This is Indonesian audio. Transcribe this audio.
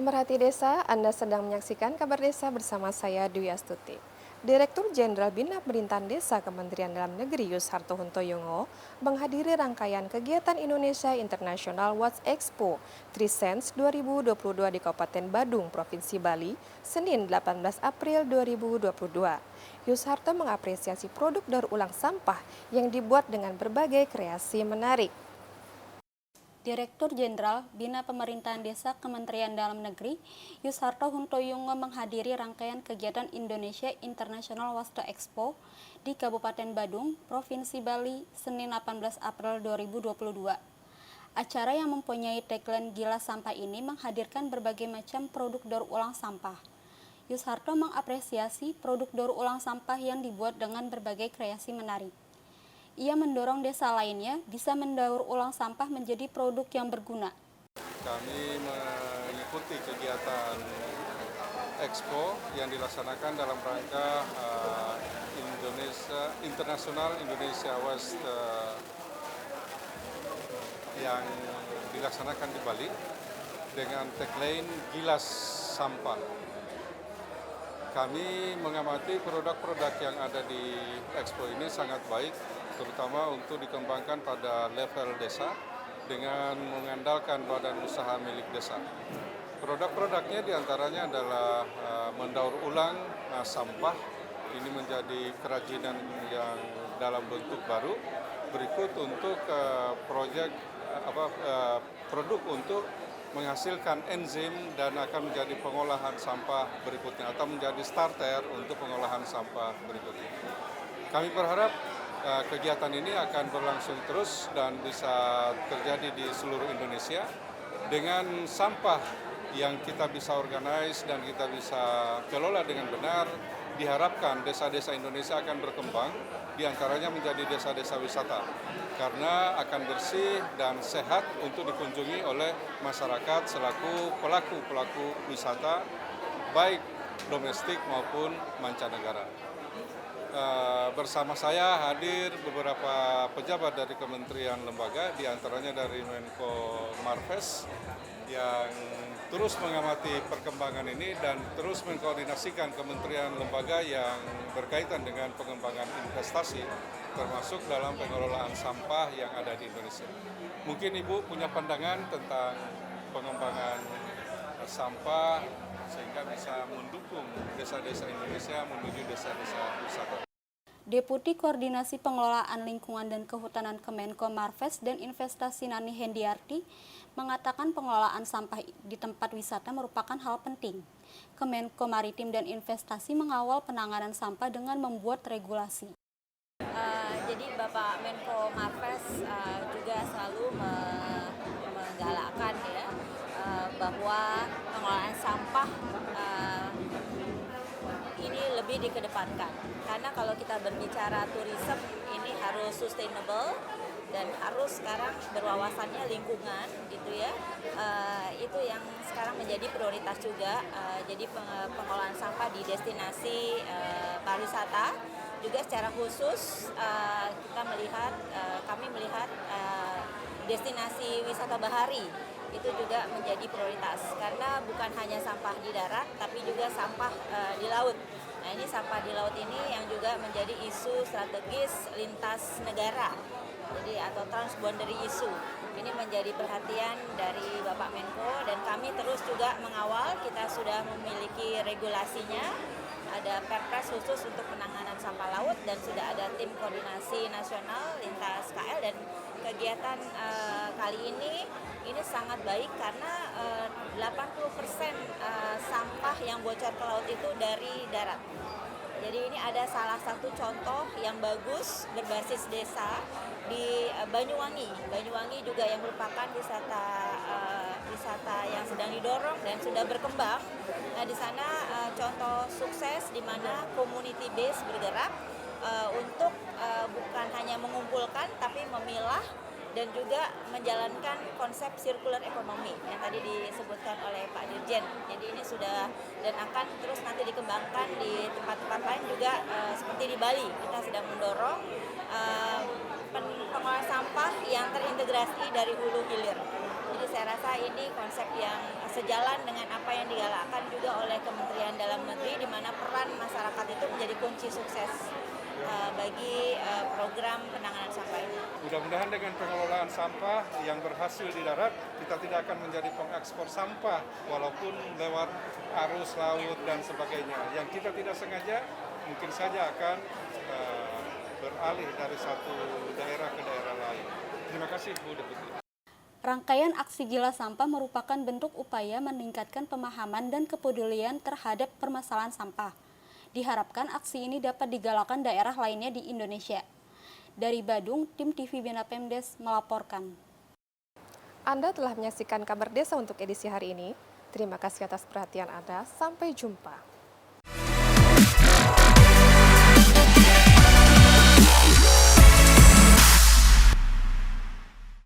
Pemerhati desa, Anda sedang menyaksikan kabar desa bersama saya Dwi Astuti. Direktur Jenderal Bina Pemerintahan Desa Kementerian Dalam Negeri Yusharto Huntoyongo menghadiri rangkaian kegiatan Indonesia International Watch Expo Trisense 2022 di Kabupaten Badung, Provinsi Bali, Senin 18 April 2022. Yusharto mengapresiasi produk daur ulang sampah yang dibuat dengan berbagai kreasi menarik. Direktur Jenderal Bina Pemerintahan Desa Kementerian Dalam Negeri Yusharto Huntoyongo menghadiri rangkaian kegiatan Indonesia International Waste Expo di Kabupaten Badung, Provinsi Bali, Senin 18 April 2022. Acara yang mempunyai tagline Gila Sampah ini menghadirkan berbagai macam produk daur ulang sampah. Yusharto mengapresiasi produk daur ulang sampah yang dibuat dengan berbagai kreasi menarik. Ia mendorong desa lainnya bisa mendaur ulang sampah menjadi produk yang berguna. Kami mengikuti kegiatan Expo yang dilaksanakan dalam rangka International Indonesia Waste yang dilaksanakan di Bali dengan tagline Gilas Sampah. Kami mengamati produk-produk yang ada di Expo ini sangat baik, terutama untuk dikembangkan pada level desa dengan mengandalkan badan usaha milik desa. Produk-produknya diantaranya adalah mendaur ulang sampah, ini menjadi kerajinan yang dalam bentuk baru. Berikut untuk produk untuk menghasilkan enzim dan akan menjadi pengolahan sampah berikutnya atau menjadi starter untuk pengolahan sampah berikutnya. Kami berharap kegiatan ini akan berlangsung terus dan bisa terjadi di seluruh Indonesia. Dengan sampah yang kita bisa organize dan kita bisa kelola dengan benar, diharapkan desa-desa Indonesia akan berkembang, diantaranya menjadi desa-desa wisata, karena akan bersih dan sehat untuk dikunjungi oleh masyarakat selaku pelaku-pelaku wisata, baik domestik maupun mancanegara. Bersama saya hadir beberapa pejabat dari kementerian lembaga, diantaranya dari Menko Marves yang terus mengamati perkembangan ini dan terus mengkoordinasikan kementerian lembaga yang berkaitan dengan pengembangan investasi, termasuk dalam pengelolaan sampah yang ada di Indonesia. Mungkin Ibu punya pandangan tentang pengembangan sampah sehingga bisa mendukung desa-desa Indonesia menuju desa-desa wisata. Deputi Koordinasi Pengelolaan Lingkungan dan Kehutanan Kemenko Marves dan Investasi Nani Hendiarti mengatakan pengelolaan sampah di tempat wisata merupakan hal penting. Kemenko Maritim dan Investasi mengawal penanganan sampah dengan membuat regulasi. Jadi Bapak Menko Marves juga selalu menggalakkan bahwa pengelolaan sampah ini lebih dikedepankan, karena kalau kita berbicara tourism ini harus sustainable dan harus sekarang berwawasannya lingkungan gitu ya. Itu yang sekarang menjadi prioritas juga. Jadi pengelolaan sampah di destinasi pariwisata juga secara khusus kami melihat destinasi wisata bahari itu juga menjadi prioritas, karena bukan hanya sampah di darat tapi juga sampah di laut. Nah, ini sampah di laut ini yang juga menjadi isu strategis lintas negara, jadi atau transboundary issue. Ini menjadi perhatian dari Bapak Menko dan kami terus juga mengawal. Kita sudah memiliki regulasinya, ada Perpres khusus untuk penanganan sampah laut dan sudah ada tim koordinasi nasional lintas KL, dan kegiatan kali ini sangat baik karena 80% sampah yang bocor ke laut itu dari darat. Jadi ini ada salah satu contoh yang bagus berbasis desa di Banyuwangi. Banyuwangi juga yang merupakan wisata yang sedang didorong dan sudah berkembang. Nah, di sana contoh sukses di mana community base bergerak untuk bukan hanya mengumpulkan tapi memilah dan juga menjalankan konsep circular economy yang tadi disebutkan oleh Pak Dirjen. Jadi ini sudah dan akan terus nanti dikembangkan di tempat-tempat lain juga seperti di Bali. Kita sedang mendorong pengelolaan pengelolaan sampah yang terintegrasi dari hulu hilir. Jadi saya rasa ini konsep yang sejalan dengan apa yang digalakkan juga oleh Kementerian Dalam Negeri, di mana peran masyarakat itu menjadi kunci sukses bagi program penanganan sampah ini. Mudah-mudahan dengan pengelolaan sampah yang berhasil di darat, kita tidak akan menjadi pengekspor sampah walaupun lewat arus laut dan sebagainya. Yang kita tidak sengaja mungkin saja akan beralih dari satu daerah ke daerah lain. Terima kasih Bu Deputi. Rangkaian aksi gila sampah merupakan bentuk upaya meningkatkan pemahaman dan kepedulian terhadap permasalahan sampah. Diharapkan aksi ini dapat digalakkan daerah lainnya di Indonesia. Dari Badung, tim TV Bina Pemdes melaporkan. Anda telah menyaksikan kabar desa untuk edisi hari ini. Terima kasih atas perhatian Anda. Sampai jumpa.